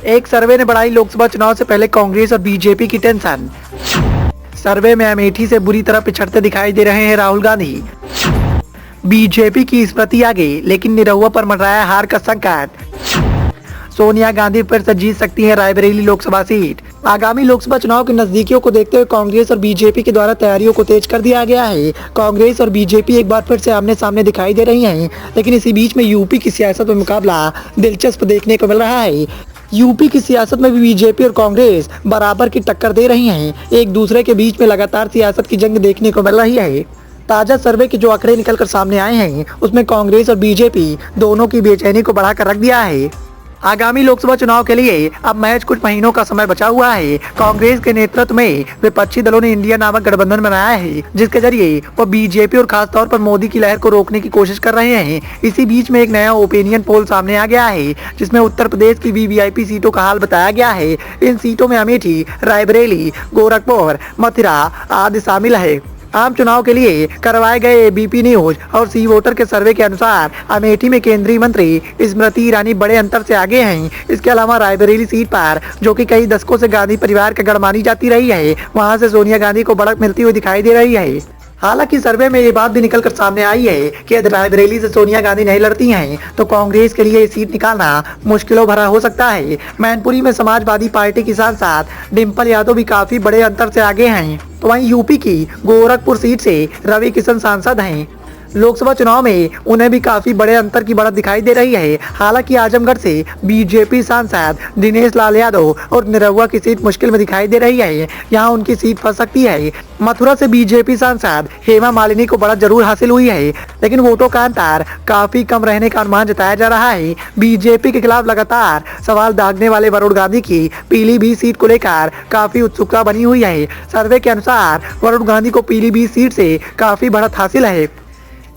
एक सर्वे ने बढ़ाई लोकसभा चुनाव से पहले कांग्रेस और बीजेपी की टेंशन। सर्वे में अमेठी से बुरी तरह पिछड़ते दिखाई दे रहे हैं राहुल गांधी। बीजेपी की स्मृति आगे, लेकिन निरहुआ पर मंडराया हार का संकट। सोनिया गांधी फिर से जीत सकती है रायबरेली लोकसभा सीट। आगामी लोकसभा चुनाव के नजदीकियों को देखते हुए कांग्रेस और बीजेपी के द्वारा तैयारियों को तेज कर दिया गया है। कांग्रेस और बीजेपी एक बार फिर से आमने सामने दिखाई दे रही हैं, लेकिन इसी बीच में यूपी की सियासत में मुकाबला दिलचस्प देखने को मिल रहा है। यूपी की सियासत में भी बीजेपी और कांग्रेस बराबर की टक्कर दे रही हैं। एक दूसरे के बीच में लगातार सियासत की जंग देखने को मिल रही है। ताजा सर्वे के जो आंकड़े निकलकर सामने आए हैं, उसमें कांग्रेस और बीजेपी दोनों की बेचैनी को बढ़ाकर रख दिया है। आगामी लोकसभा चुनाव के लिए अब महज कुछ महीनों का समय बचा हुआ है। कांग्रेस के नेतृत्व में विपक्षी दलों ने इंडिया नामक गठबंधन बनाया है, जिसके जरिए वो बीजेपी और खासतौर पर मोदी की लहर को रोकने की कोशिश कर रहे हैं। इसी बीच में एक नया ओपिनियन पोल सामने आ गया है, जिसमें उत्तर प्रदेश की वीवीआईपी सीटों का हाल बताया गया है। इन सीटों में अमेठी, रायबरेली, गोरखपुर, मथुरा आदि शामिल है। आम चुनाव के लिए करवाए गए एबीपी न्यूज और सी वोटर के सर्वे के अनुसार अमेठी में केंद्रीय मंत्री स्मृति ईरानी बड़े अंतर से आगे हैं। इसके अलावा रायबरेली सीट पर, जो कि कई दशकों से गांधी परिवार का गढ़ मानी जाती रही है, वहां से सोनिया गांधी को बढ़त मिलती हुई दिखाई दे रही है। हालांकि सर्वे में ये बात भी निकलकर सामने आई है कि यदि रायबरेली से सोनिया गांधी नहीं लड़ती हैं, तो कांग्रेस के लिए ये सीट निकालना मुश्किलों भरा हो सकता है। मैनपुरी में समाजवादी पार्टी की सांसद डिम्पल यादव भी काफी बड़े अंतर से आगे हैं, तो वहीं यूपी की गोरखपुर सीट से रवि किशन सांसद हैं। लोकसभा चुनाव में उन्हें भी काफी बड़े अंतर की बढ़त दिखाई दे रही है। हालांकि आजमगढ़ से बीजेपी सांसद दिनेश लाल यादव और निरहुआ की सीट मुश्किल में दिखाई दे रही है, यहाँ उनकी सीट फंस सकती है। मथुरा से बीजेपी सांसद हेमा मालिनी को बढ़त जरूर हासिल हुई है, लेकिन वोटों का अंतर काफी कम रहने का अनुमान जताया जा रहा है। बीजेपी के खिलाफ लगातार सवाल दागने वाले वरुण गांधी की पीलीभीत सीट को लेकर काफी उत्सुकता बनी हुई है। सर्वे के अनुसार वरुण गांधी को पीलीभीत सीट से काफी बढ़त हासिल है,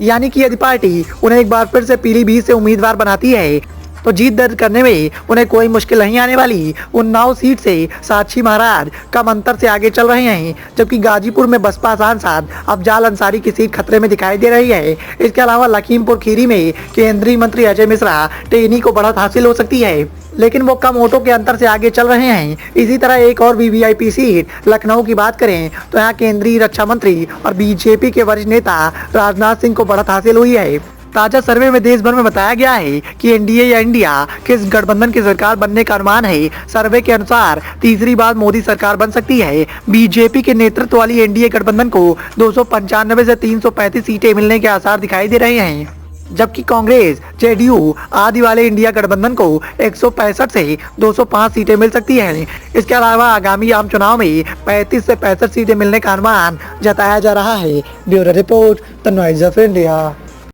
यानी कि यदि पार्टी उन्हें एक बार फिर से पीलीभीत से उम्मीदवार बनाती है, तो जीत दर्ज करने में उन्हें कोई मुश्किल नहीं आने वाली। उन्नाव सीट से साक्षी महाराज कम अंतर से आगे चल रहे हैं, जबकि गाजीपुर में बसपा सांसद अफजाल अंसारी की सीट खतरे में दिखाई दे रही है। इसके अलावा लखीमपुर खीरी में केंद्रीय मंत्री अजय मिश्रा टेनी को बढ़त हासिल हो सकती है, लेकिन वो कम वोटों के अंतर से आगे चल रहे हैं। इसी तरह एक और वीवीआईपी सीट लखनऊ की बात करें, तो यहाँ केंद्रीय रक्षा मंत्री और बीजेपी के वरिष्ठ नेता राजनाथ सिंह को बढ़त हासिल हुई है। ताजा सर्वे में देश भर में बताया गया है कि एनडीए या इंडिया किस गठबंधन की सरकार बनने का अनुमान है। सर्वे के अनुसार तीसरी बार मोदी सरकार बन सकती है। बीजेपी के नेतृत्व वाली एनडीए गठबंधन को 295 से 335 सीटें मिलने के आसार दिखाई दे रहे हैं, जबकि कांग्रेस, जेडीयू आदि वाले इंडिया गठबंधन को 165 से 205 सीटें मिल सकती हैं। इसके अलावा आगामी आम चुनाव में 35 से 65 सीटें मिलने का अनुमान जताया जा रहा है। Bureau report, the noise of India.